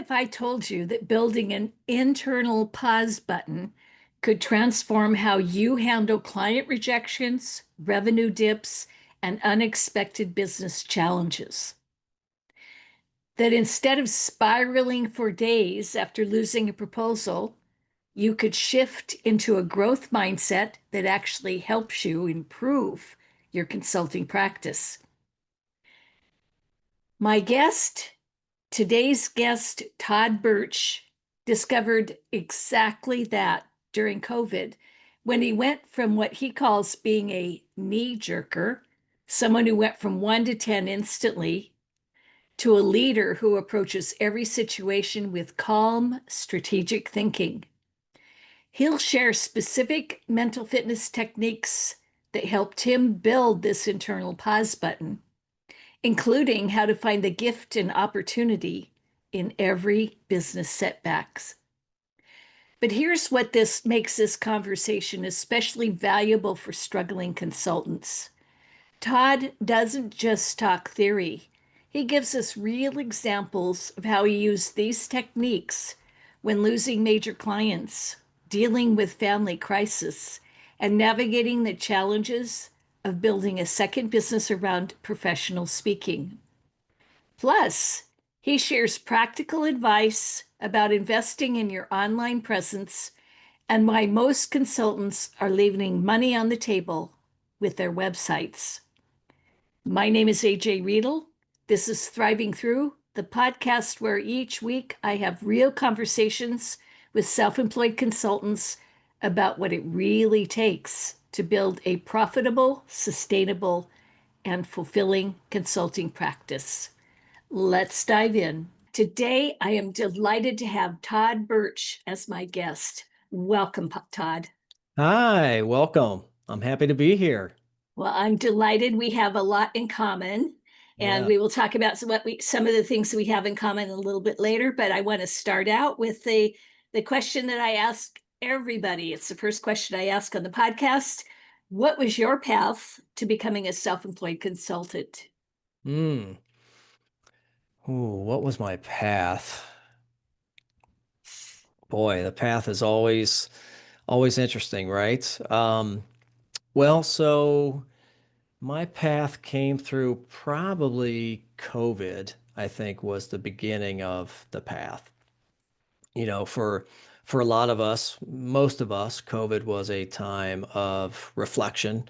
if I told you that building an internal pause button could transform how you handle client rejections, revenue dips, and unexpected business challenges? That instead of spiraling for days after losing a proposal, you could shift into a growth mindset that actually helps you improve your consulting practice. My guest, today's guest, Todd Bertsch, discovered exactly that during COVID when he went from what he calls being a knee jerker, someone who went from 1 to 10 instantly, to a leader who approaches every situation with calm, strategic thinking. He'll share specific mental fitness techniques that helped him build this internal pause button, including how to find the gift and opportunity in every business setbacks. But here's what this makes this conversation especially valuable for struggling consultants. Todd doesn't just talk theory. He gives us real examples of how he used these techniques when losing major clients, dealing with family crisis, and navigating the challenges of building a second business around professional speaking. Plus, he shares practical advice about investing in your online presence and why most consultants are leaving money on the table with their websites. My name is AJ Riedel. This is Thriving Through, the podcast where each week I have real conversations with self-employed consultants about what it really takes to build a profitable, sustainable, and fulfilling consulting practice. Let's dive in. Today, I am delighted to have Todd Bertsch as my guest. Welcome, Todd. Hi, welcome. I'm happy to be here. Well, I'm delighted we have a lot in common, and Yeah. we will talk about some of the things we have in common a little bit later. But I want to start out with the question that I ask everybody. It's the first question I ask on the podcast. What was your path to becoming a self-employed consultant? Hmm. Ooh, what was my path? Boy, the path is always interesting, right? Well, so my path came through probably COVID, I think was the beginning of the path. For a lot of us, most of us, COVID was a time of reflection.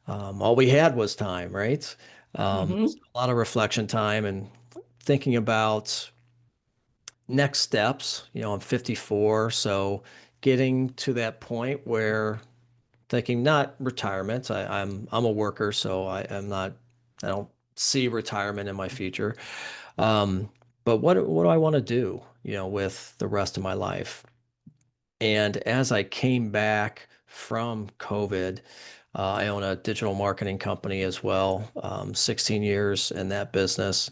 All we had was time, right? Mhm. A lot of reflection time and thinking about next steps. I'm 54, so getting to that point where thinking not retirement. I'm a worker, so I don't see retirement in my future. But what do I want to do, with the rest of my life? And as I came back from COVID, I own a digital marketing company as well, 16 years in that business.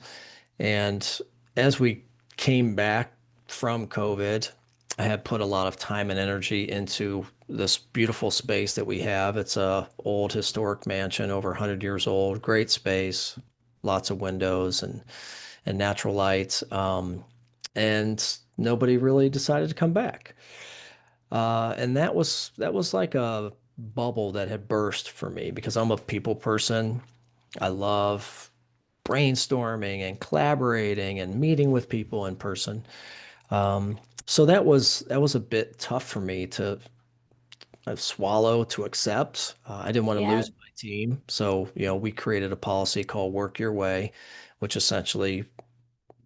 And as we came back from COVID, I had put a lot of time and energy into this beautiful space that we have. It's a old historic mansion, over 100 years old, great space, lots of windows and natural light. And nobody really decided to come back. And that was like a bubble that had burst for me because I'm a people person. I love brainstorming and collaborating and meeting with people in person. So that was a bit tough for me to swallow, to accept. I didn't want to Yeah. lose my team, so we created a policy called Work Your Way, which essentially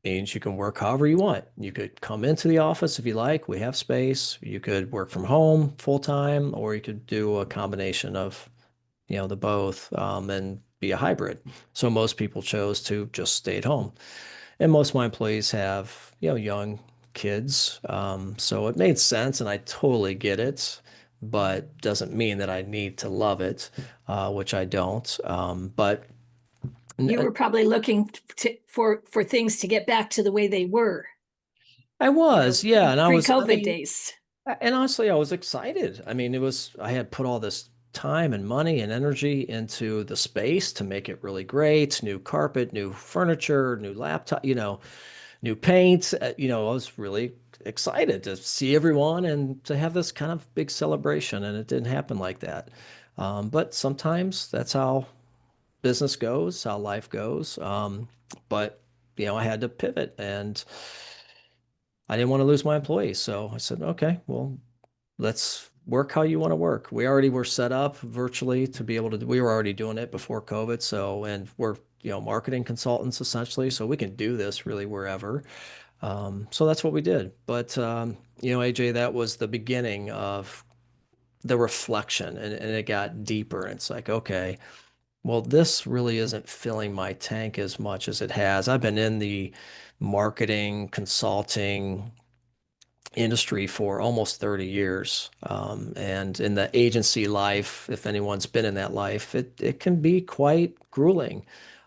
means you can work however you want. You could come into the office if you like. We have space. You could work from home full time, or you could do a combination of, the both, and be a hybrid. So most people chose to just stay at home. And most of my employees have, young kids. So it made sense and I totally get it, but doesn't mean that I need to love it, which I don't. But You were probably looking for things to get back to the way they were, I was, yeah. And I pre-COVID mean, days. and honestly, I was excited. I mean, I had put all this time and money and energy into the space to make it really great. New carpet, new furniture, new laptop, new paint. I was really excited to see everyone and to have this kind of big celebration, and it didn't happen like that. But sometimes that's how business goes, how life goes. But I had to pivot, and I didn't want to lose my employees. So I said, okay, well, let's work how you want to work. We already were set up virtually to be able to, we were already doing it before COVID. So, and we're, marketing consultants essentially. So we can do this really wherever. So that's what we did. But, AJ, that was the beginning of the reflection, and it got deeper. It's like, okay, well, this really isn't filling my tank as much as it has. I've been in the marketing, consulting, industry for almost 30 years. And in the agency life, if anyone's been in that life, it can be quite grueling,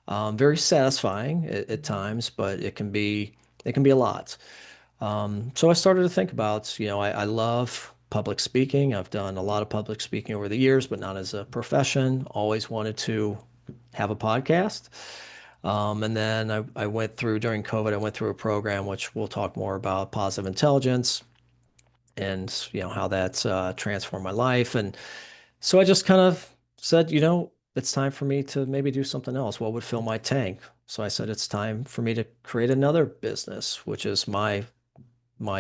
very satisfying at times, but it can be a lot. So I started to think about, I love public speaking. I've done a lot of public speaking over the years, but not as a profession. Always wanted to have a podcast. And then I went through during COVID, I went through a program which we'll talk more about, positive intelligence, and how that's transformed my life. And so I just kind of said, it's time for me to maybe do something else. What would fill my tank? So I said it's time for me to create another business, which is my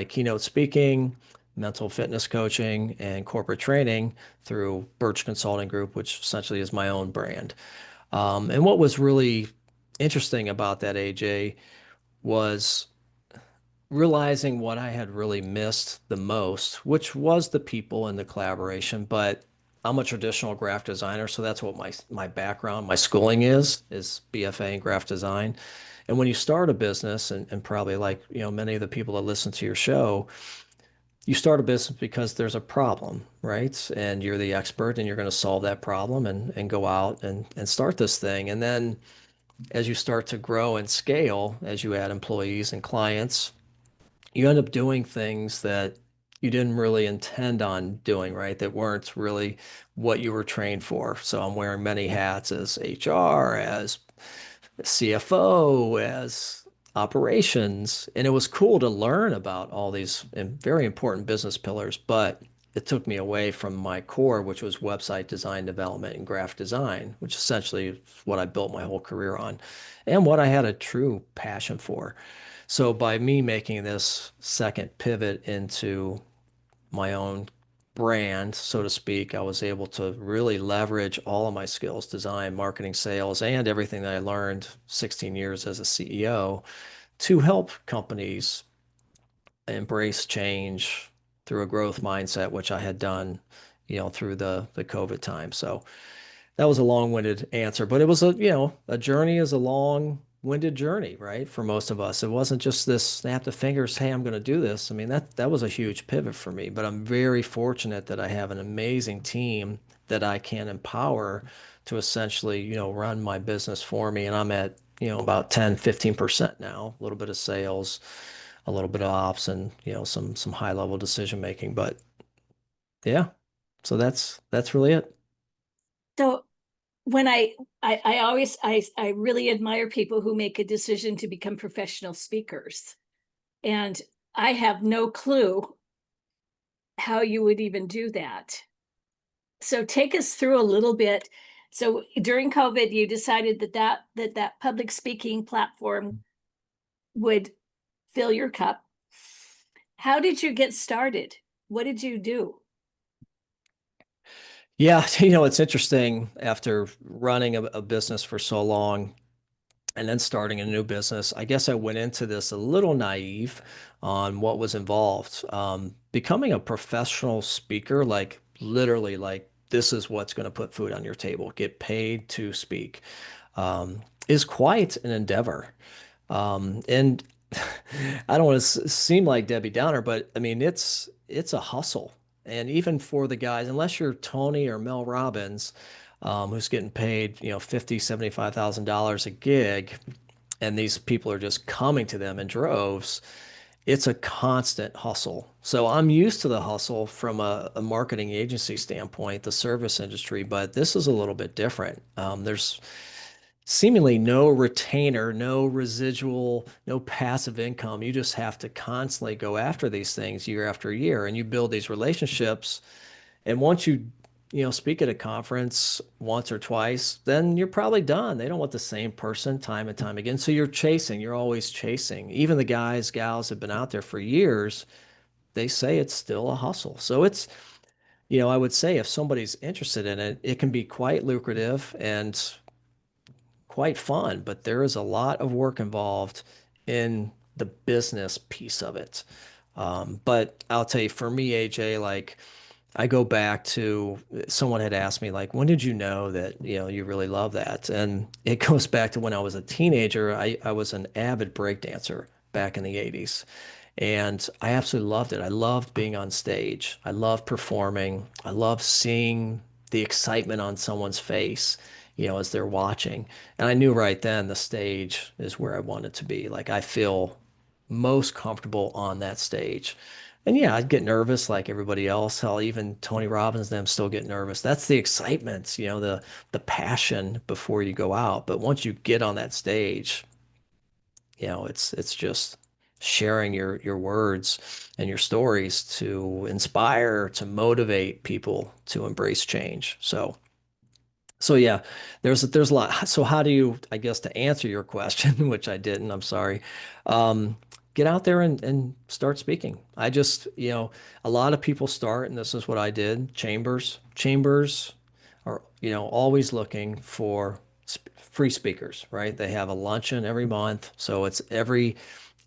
keynote speaking, mental fitness coaching, and corporate training through Birch Consulting Group, which essentially is my own brand. And what was really interesting about that, AJ, was realizing what I had really missed the most, which was the people and the collaboration. But I'm a traditional graphic designer, so that's what my background, my schooling is BFA in graphic design. And when you start a business, and probably like many of the people that listen to your show, you start a business because there's a problem, right? And you're the expert, and you're going to solve that problem, and go out and start this thing. And then as you start to grow and scale, as you add employees and clients, you end up doing things that you didn't really intend on doing, right? That weren't really what you were trained for. So I'm wearing many hats as HR, as CFO, as operations. And it was cool to learn about all these very important business pillars, but it took me away from my core, which was website design development and graphic design, which essentially is what I built my whole career on and what I had a true passion for. So by me making this second pivot into my own brand, so to speak, I was able to really leverage all of my skills, design, marketing, sales, and everything that I learned 16 years as a CEO to help companies embrace change through a growth mindset, which I had done, through the COVID time. So that was a long-winded answer, but it was a journey is a long-winded journey, right? For most of us. It wasn't just this snap the fingers, hey, I'm going to do this. I mean, that was a huge pivot for me, but I'm very fortunate that I have an amazing team that I can empower to essentially, run my business for me. And I'm at, about 10, 15% now, a little bit of sales, a little bit of ops, and, some high-level decision making. But yeah, so that's really it. So when I always I really admire people who make a decision to become professional speakers. And I have no clue how you would even do that. So take us through a little bit. So during COVID, you decided that public speaking platform would fill your cup. How did you get started? What did you do? Yeah, it's interesting after running a business for so long and then starting a new business. I guess I went into this a little naive on what was involved. Becoming a professional speaker, like literally, like this is what's going to put food on your table, get paid to speak, is quite an endeavor. And I don't want to seem like Debbie Downer, but I mean it's a hustle. And even for the guys, unless you're Tony or Mel Robbins, who's getting paid, 50, $75,000 a gig, and these people are just coming to them in droves, it's a constant hustle. So I'm used to the hustle from a marketing agency standpoint, the service industry, but this is a little bit different. seemingly no retainer, no residual, no passive income. You just have to constantly go after these things year after year, and you build these relationships. And once you speak at a conference once or twice, then you're probably done. They don't want the same person time and time again. So you're chasing, you're always chasing. Even the guys, gals have been out there for years, they say it's still a hustle. So I would say if somebody's interested in it, it can be quite lucrative and quite fun, but there is a lot of work involved in the business piece of it. But I'll tell you, for me, AJ, like I go back to someone had asked me, like, when did you know that, you really love that? And it goes back to when I was a teenager. I was an avid breakdancer back in the 80s. And I absolutely loved it. I loved being on stage. I loved performing. I loved seeing the excitement on someone's face, as they're watching. And I knew right then the stage is where I wanted to be. Like I feel most comfortable on that stage. And yeah, I'd get nervous like everybody else. Hell, even Tony Robbins and them still get nervous. That's the excitement, the passion before you go out. But once you get on that stage, it's just sharing your words and your stories to inspire, to motivate people to embrace change. So yeah, there's a lot. So how do you, I guess, to answer your question, which I didn't, I'm sorry, um, get out there and start speaking. I just, a lot of people start, and this is what I did, chambers. Chambers are, always looking for free speakers, right? They have a luncheon every month. So it's every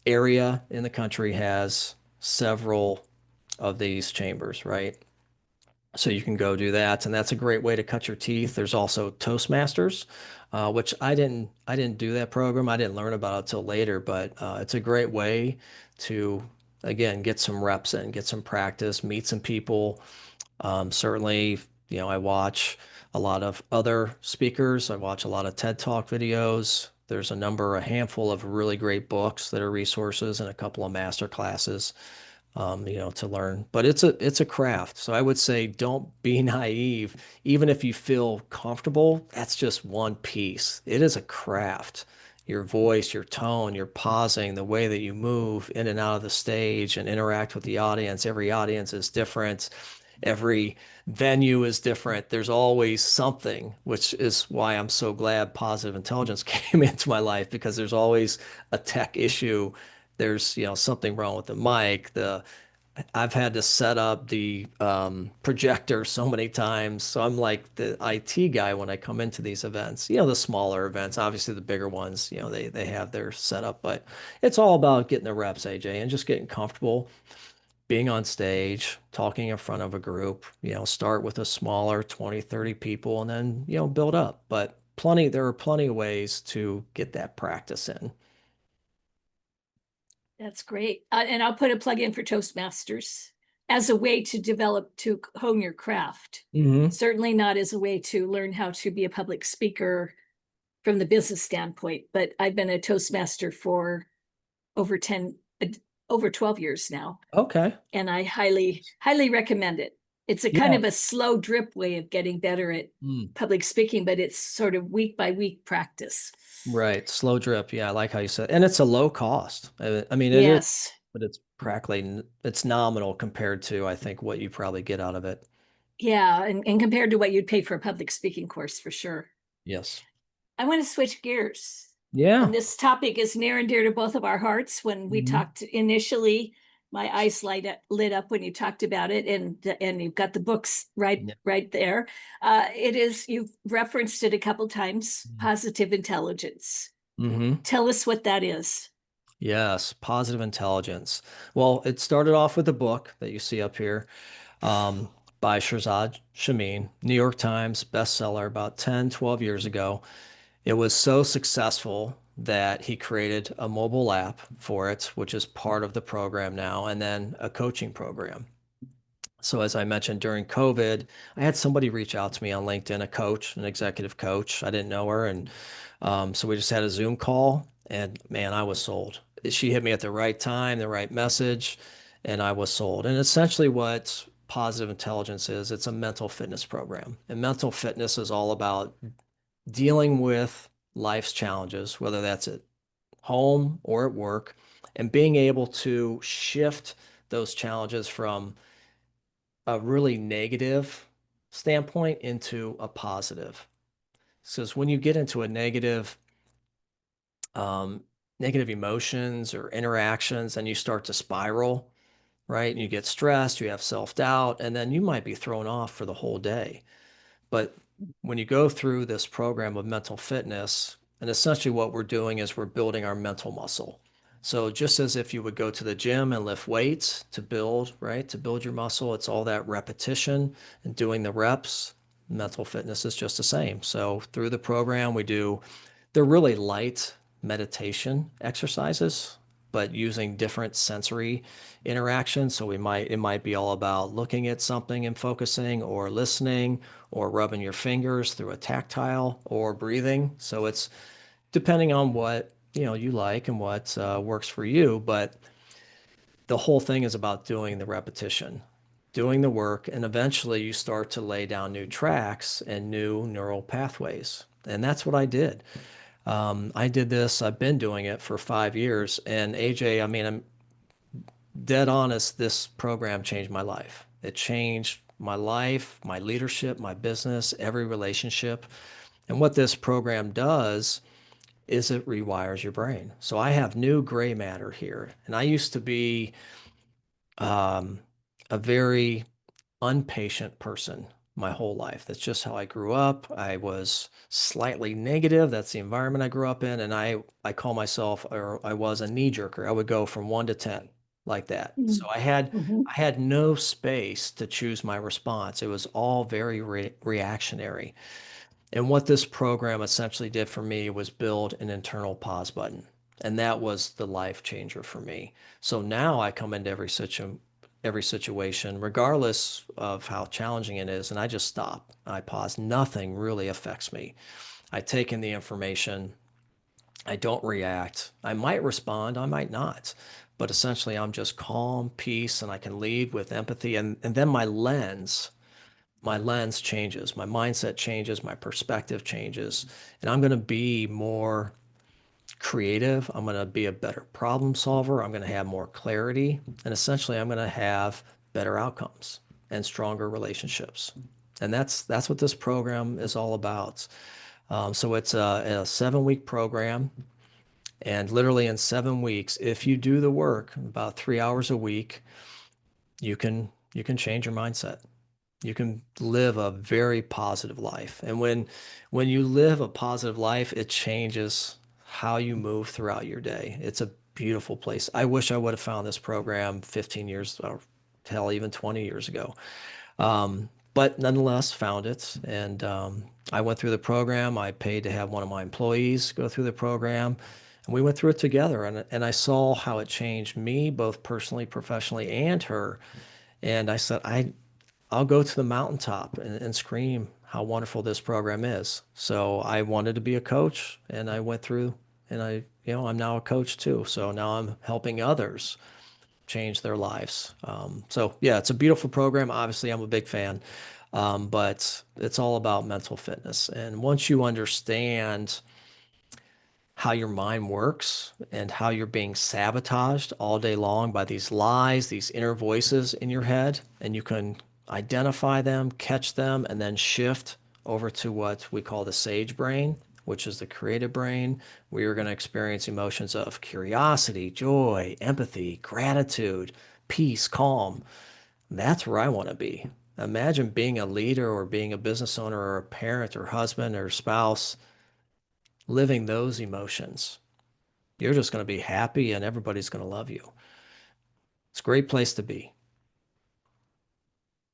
area in the country has several of these chambers, right? So you can go do that, and that's a great way to cut your teeth. There's also Toastmasters, which I didn't do that program. I didn't learn about it till later, but it's a great way to again get some reps in, get some practice, meet some people. Certainly, I watch a lot of other speakers. I watch a lot of TED Talk videos. There's a handful of really great books that are resources and a couple of master classes to learn. But it's a craft. So I would say don't be naive. Even if you feel comfortable, that's just one piece. It is a craft. Your voice, your tone, your pausing, the way that you move in and out of the stage and interact with the audience. Every audience is different. Every venue is different. There's always something, which is why I'm so glad positive intelligence came into my life because there's always a tech issue. There's, something wrong with the mic. I've had to set up the projector so many times. So I'm like the IT guy when I come into these events. The smaller events, obviously the bigger ones, they have their setup, but it's all about getting the reps, AJ, and just getting comfortable being on stage, talking in front of a group, start with a smaller 20, 30 people and then, build up. But there are plenty of ways to get that practice in. That's great. And I'll put a plug in for Toastmasters as a way to develop, to hone your craft. Hmm. Certainly not as a way to learn how to be a public speaker from the business standpoint, but I've been a Toastmaster for over 10, over 12 years now. Okay. And I highly recommend it. It's a kind Yeah. of a slow drip way of getting better at Mm. public speaking, but it's sort of week by week practice. Right. Slow drip. Yeah, I like how you said, and it's a low cost. I mean, it is, Yes. but it's practically, it's nominal compared to, I think, what you probably get out of it. Yeah. And compared to what you'd pay for a public speaking course, for sure. Yes. I want to switch gears. Yeah. And this topic is near and dear to both of our hearts. When we Hmm. talked initially, my eyes lit up when you talked about it, and you've got the books Yeah. right there. It is, you've referenced it a couple times, positive intelligence. Hmm. Tell us what that is. Yes. Positive intelligence. Well, it started off with a book that you see up here, um, by Shirzad Chamine, New York Times bestseller about 10, 12 years ago. It was so successful that he created a mobile app for it, which is part of the program now, and then a coaching program. So, as I mentioned during COVID, I had somebody reach out to me on LinkedIn, a coach, an executive coach. I didn't know her. And so we just had a Zoom call, and man, I was sold. She hit me at the right time, the right message, and I was sold. And essentially, what positive intelligence is, it's a mental fitness program. And mental fitness is all about dealing with life's challenges, whether that's at home or at work, and being able to shift those challenges from a really negative standpoint into a positive. Because when you get into a um, negative emotions or interactions, and you start to spiral, right? And you get stressed, you have self-doubt, and then you might be thrown off for the whole day. But when you go through this program of mental fitness, and essentially what we're doing is we're building our mental muscle. So just as if you would go to the gym and lift weights to build, right? To build your muscle, it's all that repetition and doing the reps. Mental fitness is just the same. So through the program, they're really light meditation exercises, but using different sensory interactions. So it might be all about looking at something and focusing, or listening, or rubbing your fingers through a tactile, or breathing. So it's depending on what you like and what works for you. But the whole thing is about doing the repetition, doing the work, and eventually you start to lay down new tracks and new neural pathways. And that's what I did. I did this, I've been doing it for 5 years. And AJ, I mean, I'm dead honest, this program changed my life. It changed my life, my leadership, my business, every relationship. And what this program does is it rewires your brain. So I have new gray matter here. And I used to be um, a very unpatient person my whole life. That's just how I grew up. I was slightly negative. That's the environment I grew up in. And I call myself, or I was a knee jerker. I would go from 1 to 10 like that. So Mhm. I had no space to choose my response. It was all very reactionary. And what this program essentially did for me was build an internal pause button. And that was the life changer for me. So now I come into every situation, regardless of how challenging it is, and I just stop. I pause. Nothing really affects me. I take in the information. I don't react. I might respond, I might not. But essentially, I'm just calm, peace, and I can lead with empathy. And then my lens changes, my mindset changes, my perspective changes, and I'm going to be more creative. I'm going to be a better problem solver. I'm going to have more clarity, and essentially, I'm going to have better outcomes and stronger relationships. And that's what this program is all about. So it's a 7-week program, and literally in 7 weeks, if you do the work, about 3 hours a week, you can change your mindset. You can live a very positive life. And when you live a positive life, it changes how you move throughout your day. It's a beautiful place. I wish I would have found this program 15 years, or hell, even 20 years ago. But nonetheless, found it. And I went through the program. I paid to have one of my employees go through the program. And we went through it together. And I saw how it changed me, both personally, professionally, and her. And I said, I'll go to the mountaintop and scream how wonderful this program is. So I wanted to be a coach, and I went through, and I'm now a coach too. So now I'm helping others change their lives. So yeah, it's a beautiful program. Obviously, I'm a big fan, but it's all about mental fitness. And once you understand how your mind works and how you're being sabotaged all day long by these lies, these inner voices in your head, and you can identify them, catch them, and then shift over to what we call the sage brain, which is the creative brain, where you're going to experience emotions of curiosity, joy, empathy, gratitude, peace, calm. That's where I want to be. Imagine being a leader, or being a business owner, or a parent, or husband, or spouse, living those emotions. You're just going to be happy, and everybody's going to love you. It's a great place to be.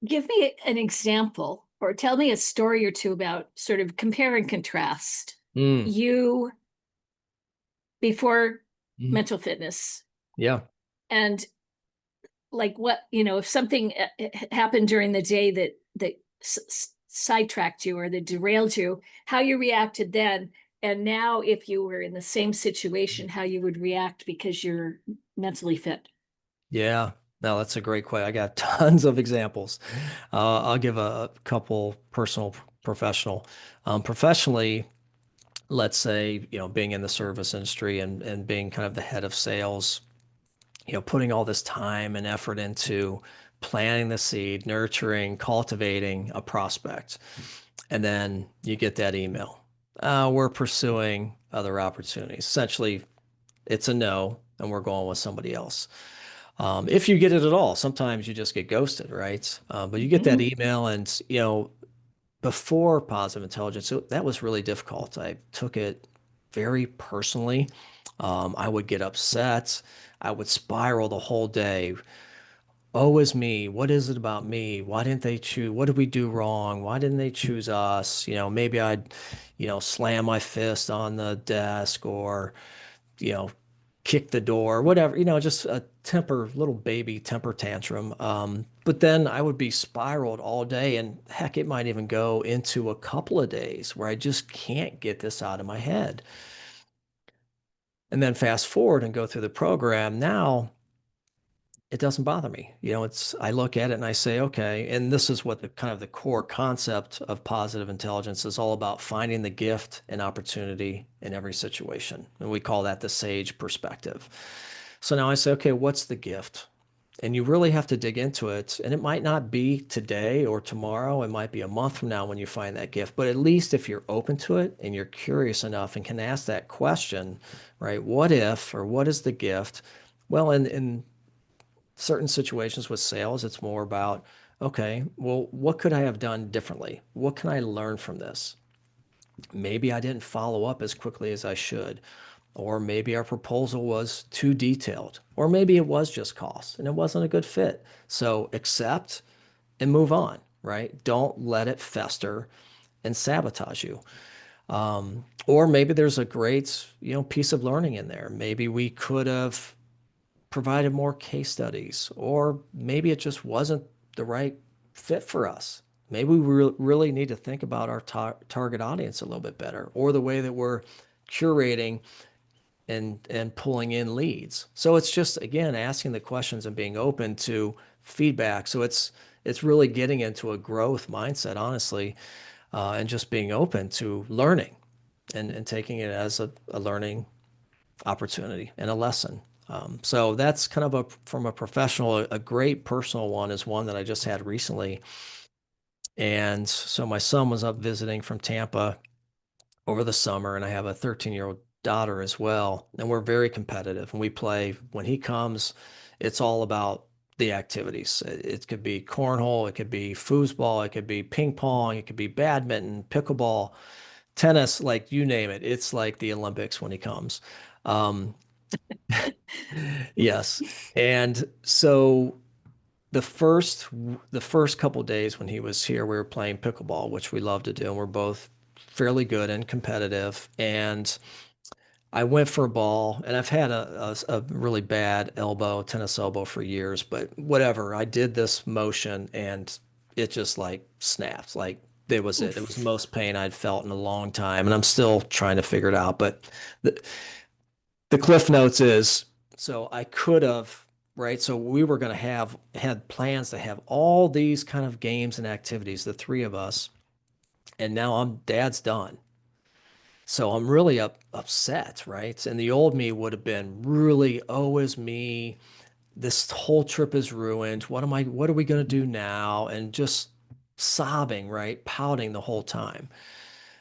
Give me an example or tell me a story or two about sort of compare and contrast Mm, you before mm, mental fitness yeah. and like what, if something happened during the day that sidetracked you or that derailed you, how you reacted then, and now if you were in the same situation, how you would react because you're mentally fit. Yeah. No, that's a great question. I got tons of examples. I'll give a couple personal, professional. Professionally, let's say, being in the service industry and being kind of the head of sales, putting all this time and effort into planting the seed, nurturing, cultivating a prospect. And then you get that email. We're pursuing other opportunities. Essentially, it's a no, and we're going with somebody else. If you get it at all, sometimes you just get ghosted, right? But you get that Mhm. email, and before positive intelligence, that was really difficult. I took it very personally. I would get upset. I would spiral the whole day. Oh, is me. What is it about me? Why didn't they choose? What did we do wrong? Why didn't they choose us? Maybe I'd, slam my fist on the desk or, you know, kick the door, whatever, just a little baby temper tantrum. But then I would be spiraled all day, and heck, it might even go into a couple of days where I just can't get this out of my head. And then fast forward and go through the program. Now it doesn't bother me. I look at it and I say, okay, and this is what the kind of the core concept of positive intelligence is all about: finding the gift and opportunity in every situation. And we call that the sage perspective. So now I say, okay, what's the gift? And you really have to dig into it. And it might not be today or tomorrow. It might be a month from now when you find that gift. But at least if you're open to it and you're curious enough and can ask that question, right? What if, or what is the gift? Well, in certain situations with sales, it's more about, okay, well, what could I have done differently? What can I learn from this? Maybe I didn't follow up as quickly as I should, or maybe our proposal was too detailed, or maybe it was just cost and it wasn't a good fit. So accept and move on, right? Don't let it fester and sabotage you. Or maybe there's a great, piece of learning in there. Maybe we could have provided more case studies, or maybe it just wasn't the right fit for us. Maybe we really need to think about our target audience a little bit better, or the way that we're curating and pulling in leads. So it's just, again, asking the questions and being open to feedback. So it's really getting into a growth mindset, honestly, and just being open to learning and taking it as a learning opportunity and a lesson. So that's kind of from a professional. A great personal one is one that I just had recently. And so my son was up visiting from Tampa over the summer, and I have a 13-year-old daughter as well. And we're very competitive. And we play, when he comes, it's all about the activities. It could be cornhole, it could be foosball, it could be ping pong, it could be badminton, pickleball, tennis, like you name it. It's like the Olympics when he comes. Um, Yes. And so the first the first couple days when he was here, we were playing pickleball, which we love to do, and we're both fairly good and competitive. And I went for a ball, and I've had a really bad tennis elbow for years, but whatever. I did this motion and it just like snapped. Like it was it. It was the Oof. most pain I'd felt in a long time, and I'm still trying to figure it out. But the, the cliff notes is, so I could have, right? So we were going to have had plans to have all these kind of games and activities, the three of us, and now dad's done. So I'm really upset, right? And the old me would have been really, oh, is me. This whole trip is ruined. What are we going to do now? And just sobbing, right? Pouting the whole time.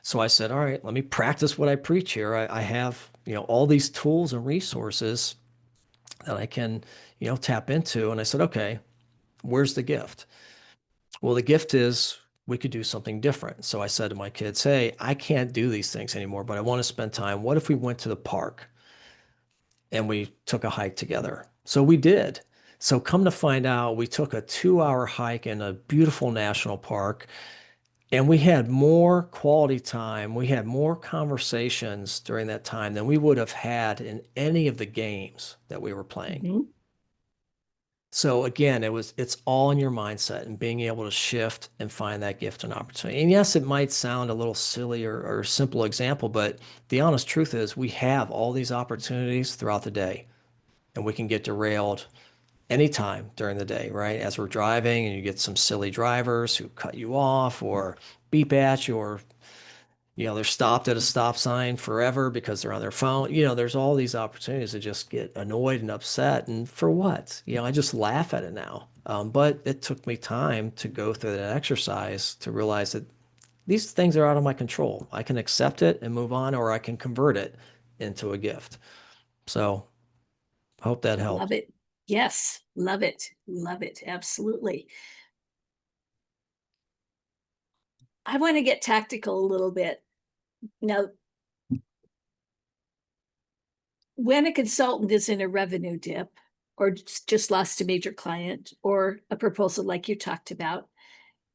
So I said, all right, let me practice what I preach here. I have, all these tools and resources that I can, tap into. And I said, okay, where's the gift? Well, the gift is we could do something different. So I said to my kids, hey, I can't do these things anymore, but I want to spend time. What if we went to the park and we took a hike together? So we did. So come to find out, we took a 2-hour hike in a beautiful national park, and we had more quality time. We had more conversations during that time than we would have had in any of the games that we were playing. Mhm. So again, it's all in your mindset and being able to shift and find that gift and opportunity. And yes, it might sound a little silly or simple example, but the honest truth is we have all these opportunities throughout the day, and we can get derailed anytime during the day, right? As we're driving and you get some silly drivers who cut you off or beep at you or They're stopped at a stop sign forever because they're on their phone. There's all these opportunities to just get annoyed and upset. And for what? I just laugh at it now. But it took me time to go through that exercise to realize that these things are out of my control. I can accept it and move on, or I can convert it into a gift. So I hope that Love helped. it. Yes, love it. Love it. Absolutely. I want to get tactical a little bit. Now, when a consultant is in a revenue dip or just lost a major client or a proposal like you talked about,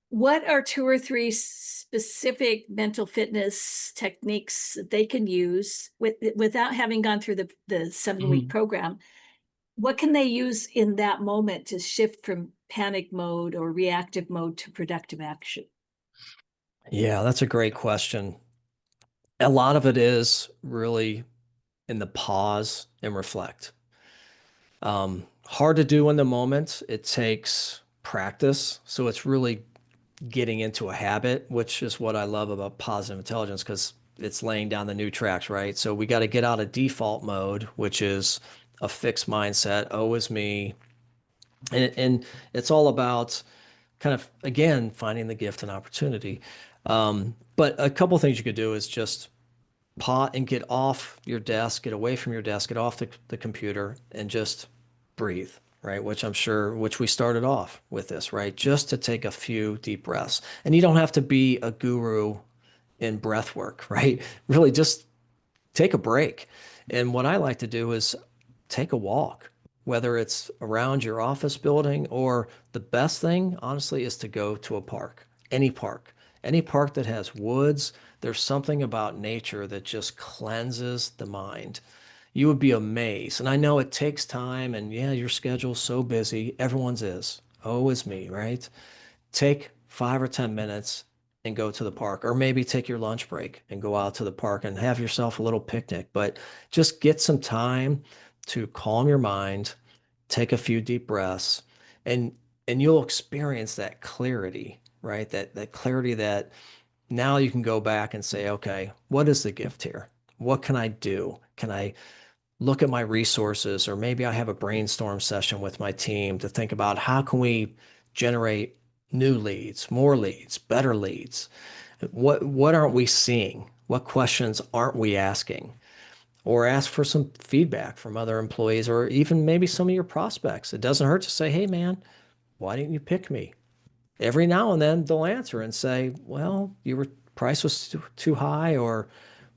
what are two or three specific mental fitness techniques that they can use without having gone through the 7 week Mhm. program? What can they use in that moment to shift from panic mode or reactive mode to productive action? Yeah, that's a great question. A lot of it is really in the pause and reflect. Hard to do in the moment. It takes practice. So it's really getting into a habit, which is what I love about positive intelligence because it's laying down the new tracks, right? So we got to get out of default mode, which is a fixed mindset. Oh, is me. And it's all about kind of, again, finding the gift and opportunity. But a couple of things you could do is just pot and get off your desk, get away from your desk, get off the computer and just breathe, right? Which we started off with this, right? Just to take a few deep breaths. And you don't have to be a guru in breath work, right? Really just take a break. And what I like to do is take a walk, whether it's around your office building or the best thing, honestly, is to go to a park, any park that has woods. There's something about nature that just cleanses the mind. You would be amazed. And I know it takes time, and yeah, your schedule's so busy. Everyone's is. Oh, is me, right? Take 5 or 10 minutes and go to the park, or maybe take your lunch break and go out to the park and have yourself a little picnic. But just get some time to calm your mind, take a few deep breaths, and you'll experience that clarity, right? That clarity that now you can go back and say, okay, what is the gift here? What can I do? Can I look at my resources, or maybe I have a brainstorm session with my team to think about how can we generate new leads, more leads, better leads? What aren't we seeing? What questions aren't we asking? Or ask for some feedback from other employees or even maybe some of your prospects. It doesn't hurt to say, "Hey man, why didn't you pick me?" Every now and then they'll answer and say, "Well, your price was too high," or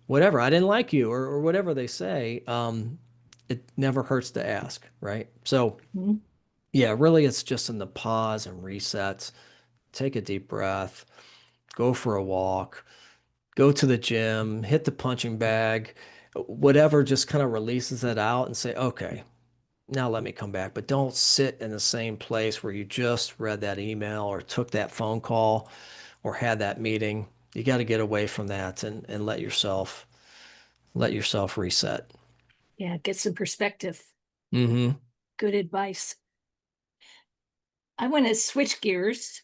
whatever. I didn't like you, or whatever they say. It never hurts to ask, right? So, Mhm. yeah, really, it's just in the pause and reset. Take a deep breath, go for a walk, go to the gym, hit the punching bag, whatever just kind of releases it out and say, okay, now let me come back. But don't sit in the same place where you just read that email or took that phone call or had that meeting. You got to get away from that and let yourself reset. Yeah, get some perspective. Hmm. Good advice. I want to switch gears.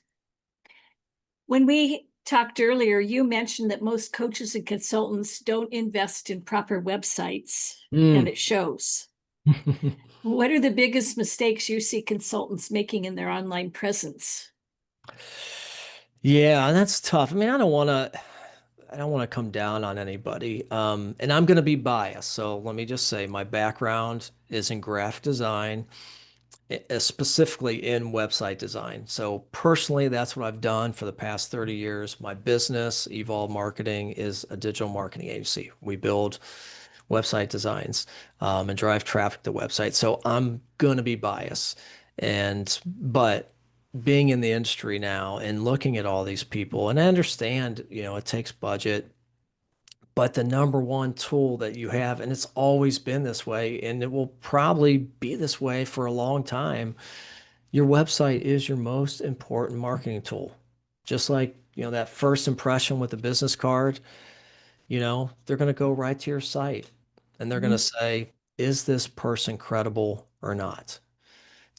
When we talked earlier, you mentioned that most coaches and consultants don't invest in proper websites, and Mm. it shows. What are the biggest mistakes you see consultants making in their online presence? Yeah, that's tough. I mean, I don't want to come down on anybody. And I'm going to be biased. So let me just say my background is in graphic design, specifically in website design. So personally, that's what I've done for the past 30 years. My business, Evolve Marketing, is a digital marketing agency. We build website designs and drive traffic to websites. So I'm going to be biased. But being in the industry now and looking at all these people, and I understand, it takes budget, but the number one tool that you have, and it's always been this way, and it will probably be this way for a long time, your website is your most important marketing tool. Just like, that first impression with the business card, they're going to go right to your site and they're going to Mhm. say, is this person credible or not?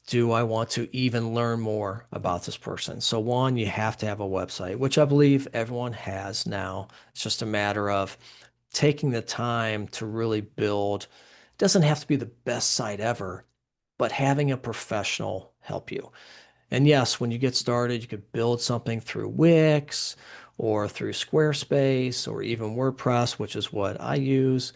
do I want to even learn more about this person? So one, you have to have a website, which I believe everyone has now. It's just a matter of taking the time to really build. It doesn't have to be the best site ever, but having a professional help you. And yes, when you get started, you could build something through Wix or through Squarespace or even WordPress, which is what I use.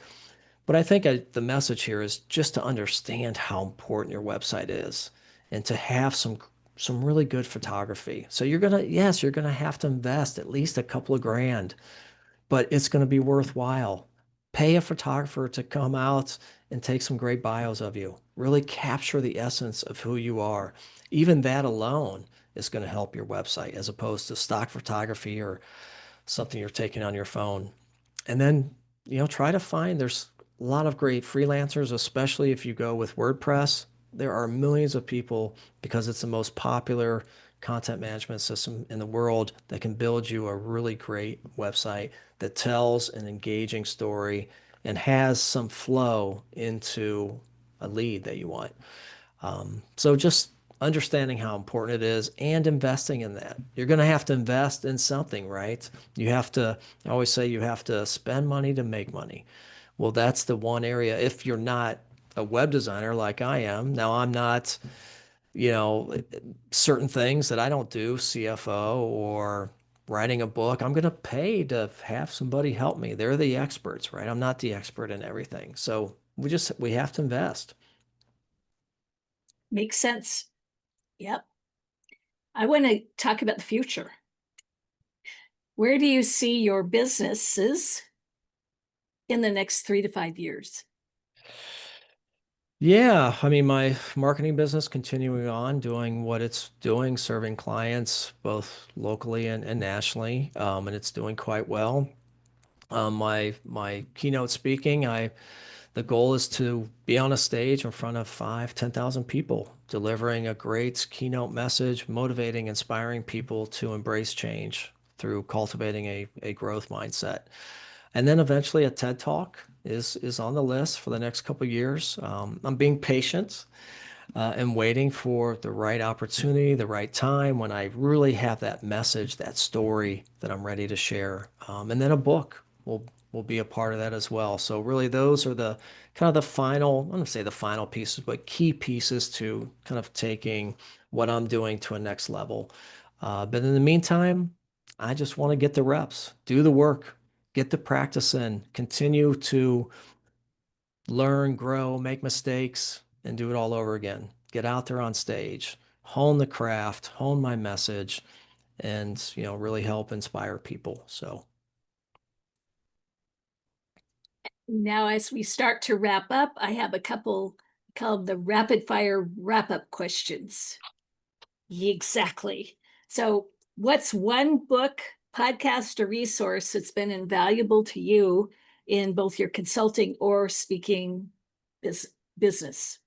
But I think the message here is just to understand how important your website is and to have some really good photography. So yes, you're gonna have to invest at least a couple of grand, but it's gonna be worthwhile. Pay a photographer to come out and take some great bios of you. Really capture the essence of who you are. Even that alone is going to help your website as opposed to stock photography or something you're taking on your phone. And then, try to find there's a lot of great freelancers, especially if you go with WordPress. There are millions of people because it's the most popular content management system in the world that can build you a really great website that tells an engaging story and has some flow into a lead that you want. So just understanding how important it is and investing in that. You're going to have to invest in something, right? I always say you have to spend money to make money. Well, that's the one area. If you're not a web designer like I am, now I'm not, you know, certain things that I don't do, CFO or writing a book, I'm going to pay to have somebody help me. They're the experts, right? I'm not the expert in everything. So we have to invest. Makes sense. Yep. I want to talk about the future. Where do you see your businesses in the next 3 to 5 years? Yeah, I mean, my marketing business continuing on doing what it's doing, serving clients both locally and nationally, and it's doing quite well. My keynote speaking, the goal is to be on a stage in front of 10,000 people, delivering a great keynote message, motivating, inspiring people to embrace change through cultivating a growth mindset. And then eventually a TED Talk is on the list for the next couple of years. I'm being patient and waiting for the right opportunity, the right time when I really have that message, that story that I'm ready to share. And then a book will be a part of that as well. So really those are the kind of the final, I'm going to say the final pieces, but key pieces to kind of taking what I'm doing to a next level. But in the meantime, I just want to get the reps, do the work, get the practice in, continue to learn, grow, make mistakes, and do it all over again. Get out there on stage, hone the craft, hone my message, and really help inspire people. So, Now, as we start to wrap up, I have a couple called the rapid fire wrap up questions. Exactly. So, what's one book, podcast, or resource that's been invaluable to you in both your consulting or speaking business?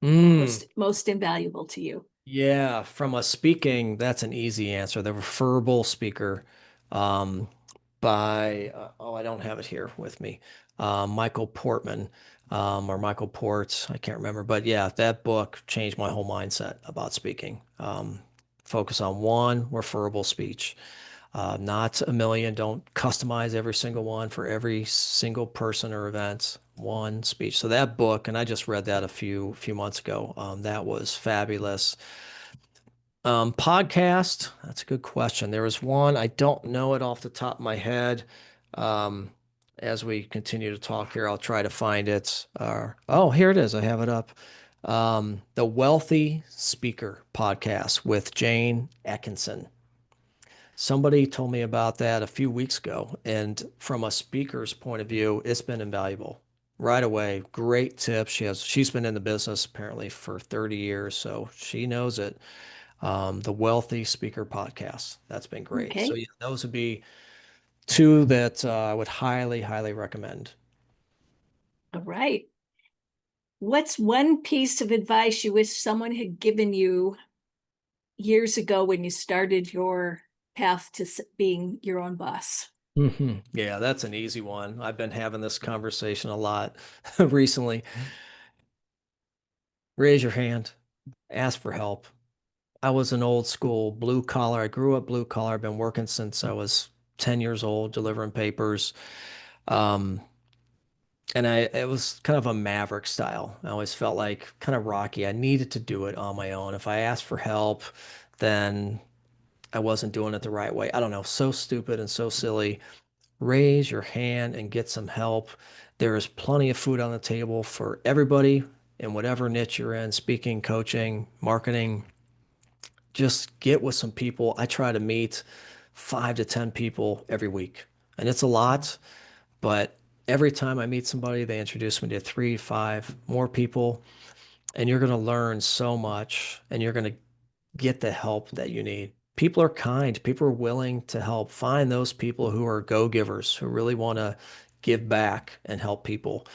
mm, Most invaluable to you? yeah, from a speaking, that's an easy answer. The referable speaker, um, by I don't have it here with me. Michael Portman, or Michael Ports, I can't remember, but yeah, that book changed my whole mindset about speaking. Focus on one referable speech, not a million. Don't customize every single one for every single person or event. One speech. So that book, and I just read that a few months ago. That was fabulous. Podcast, that's a good question. There was one, I don't know it off the top of my head. Um, as we continue to talk here, I'll try to find it. Oh, here it is. I have it up. The Wealthy Speaker podcast with Jane Atkinson. Somebody told me about that a few weeks ago, and from a speaker's point of view, it's been invaluable. Right away, great tips. She's been in the business apparently for 30 years, so she knows it. The Wealthy Speaker Podcast. That's been great. So Okay. yeah, those would be two that I would highly, highly recommend. All right. What's one piece of advice you wish someone had given you years ago when you started your path to being your own boss? Yeah, that's an easy one. I've been having this conversation a lot recently. Raise your hand. Ask for help. I was an old school blue collar. I grew up blue collar. I've been working since I was 10 years old, delivering papers. Um, and it was kind of a maverick style. I always felt like kind of rocky. I needed to do it on my own. If I asked for help, then I wasn't doing it the right way. I don't know, so stupid and so silly. Raise your hand and get some help. There is plenty of food on the table for everybody in whatever niche you're in, speaking, coaching, marketing. Just get with some people. I try to meet 5 to 10 people every week. And it's a lot, but every time I meet somebody, they introduce me to 3, 5 more people. And you're going to learn so much and you're going to get the help that you need. People are kind, people are willing to help. Find those people who are go-givers, who really want to give back and help people.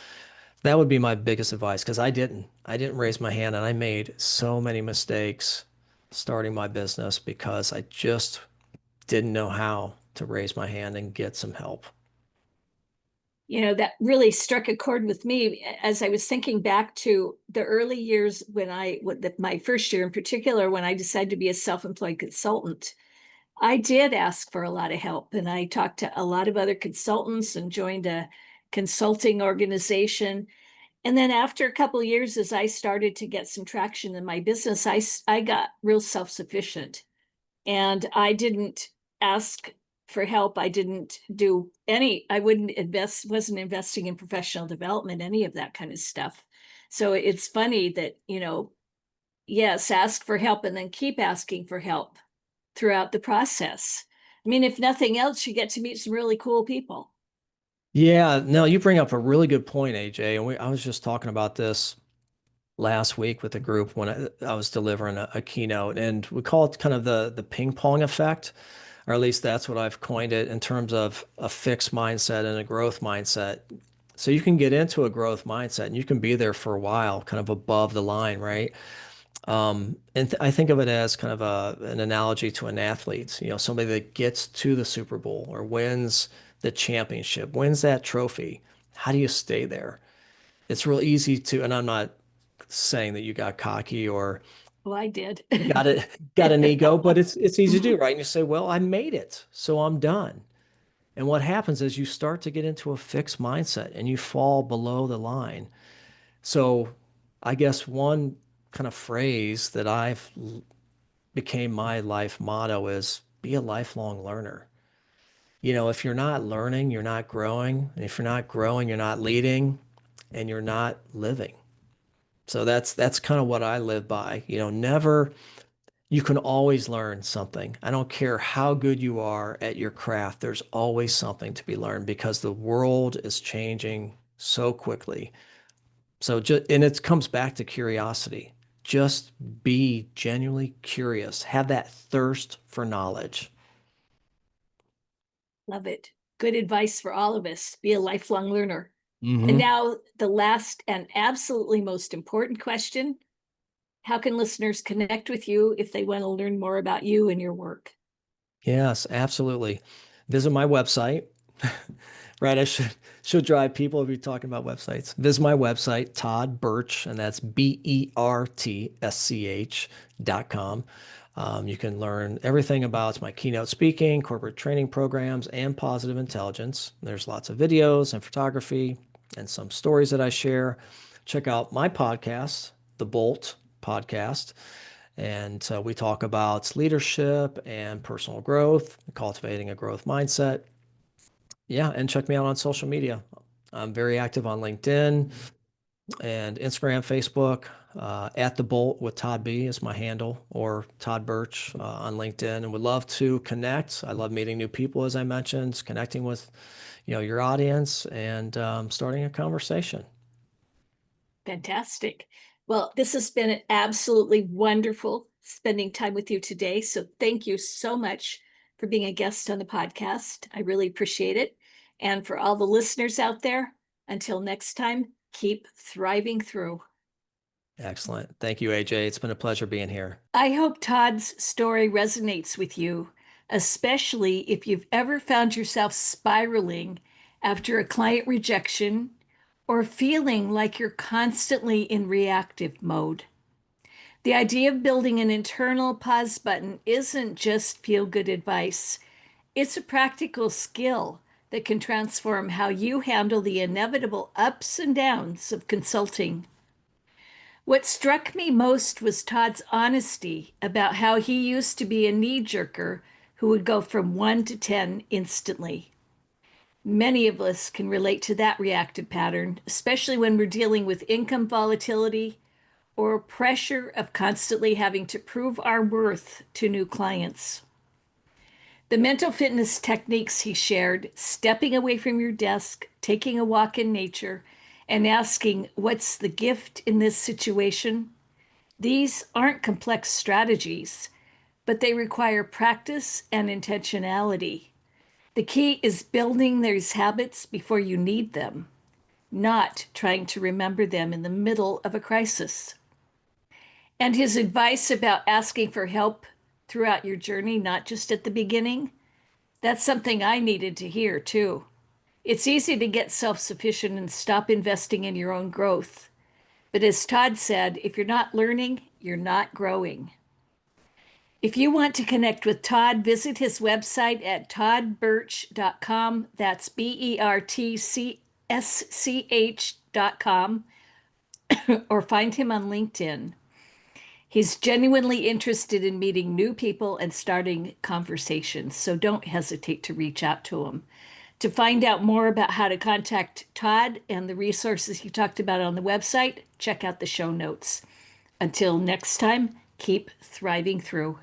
That would be my biggest advice because I didn't raise my hand and I made so many mistakes starting my business because I just didn't know how to raise my hand and get some help. That really struck a chord with me as I was thinking back to the early years when my first year in particular, when I decided to be a self-employed consultant. I did ask for a lot of help, and I talked to a lot of other consultants and joined a consulting organization. And then after a couple of years, as I started to get some traction in my business, I got real self-sufficient, and I didn't ask for help. I didn't do any, I wouldn't invest, wasn't investing in professional development, any of that kind of stuff. So it's funny that, yes, ask for help and then keep asking for help throughout the process. I mean, if nothing else, you get to meet some really cool people. Yeah, no, you bring up a really good point, AJ. And I was just talking about this last week with a group when I was delivering a keynote, and we call it kind of the ping pong effect, or at least that's what I've coined it in terms of a fixed mindset and a growth mindset. So you can get into a growth mindset and you can be there for a while, kind of above the line, right? And I think of it as kind of an analogy to an athlete, somebody that gets to the Super Bowl or wins the championship, wins that trophy. How do you stay there? It's real easy to, and I'm not saying that you got cocky or Well, I did. got it, got an ego, but it's easy to do, right? And you say, well, I made it, so I'm done. And what happens is you start to get into a fixed mindset and you fall below the line. So I guess one kind of phrase that I've became my life motto is be a lifelong learner. If you're not learning, you're not growing. And if you're not growing, you're not leading and you're not living. So that's kind of what I live by. Never you can always learn something. I don't care how good you are at your craft, there's always something to be learned because the world is changing so quickly. So just, and it comes back to curiosity. Just be genuinely curious. Have that thirst for knowledge. Love it. Good advice for all of us. Be a lifelong learner. And Hmm. now, the last and absolutely most important question: how can listeners connect with you if they want to learn more about you and your work? Yes, absolutely. Visit my website. Right, I should drive people if you're talking about websites. Visit my website, Todd Bertsch, and that's BERTSCH.com. You can learn everything about my keynote speaking, corporate training programs, and positive intelligence. There's lots of videos and photography and some stories that I share. Check out my podcast, The Bolt Podcast. And we talk about leadership and personal growth, cultivating a growth mindset. Yeah, and check me out on social media. I'm very active on LinkedIn and Instagram, Facebook. At the Bolt with Todd B is my handle, or Todd Bertsch on LinkedIn, and would love to connect. I love meeting new people, as I mentioned, connecting with your audience and starting a conversation. Fantastic. Well, this has been absolutely wonderful spending time with you today. So thank you so much for being a guest on the podcast. I really appreciate it. And for all the listeners out there, until next time, keep thriving through. Excellent. Thank you, AJ. It's been a pleasure being here. I hope Todd's story resonates with you, especially if you've ever found yourself spiraling after a client rejection or feeling like you're constantly in reactive mode. The idea of building an internal pause button isn't just feel-good advice. It's a practical skill that can transform how you handle the inevitable ups and downs of consulting. What struck me most was Todd's honesty about how he used to be a knee-jerker who would go from 1 to 10 instantly. Many of us can relate to that reactive pattern, especially when we're dealing with income volatility or pressure of constantly having to prove our worth to new clients. The mental fitness techniques he shared, stepping away from your desk, taking a walk in nature, and asking, what's the gift in this situation? These aren't complex strategies, but they require practice and intentionality. The key is building these habits before you need them, not trying to remember them in the middle of a crisis. And his advice about asking for help throughout your journey, not just at the beginning, that's something I needed to hear too. It's easy to get self-sufficient and stop investing in your own growth. But as Todd said, if you're not learning, you're not growing. If you want to connect with Todd, visit his website at toddbertsch.com. That's BERTCSCH.com, or find him on LinkedIn. He's genuinely interested in meeting new people and starting conversations, so don't hesitate to reach out to him. To find out more about how to contact Todd and the resources he talked about on the website, check out the show notes. Until next time, keep thriving through.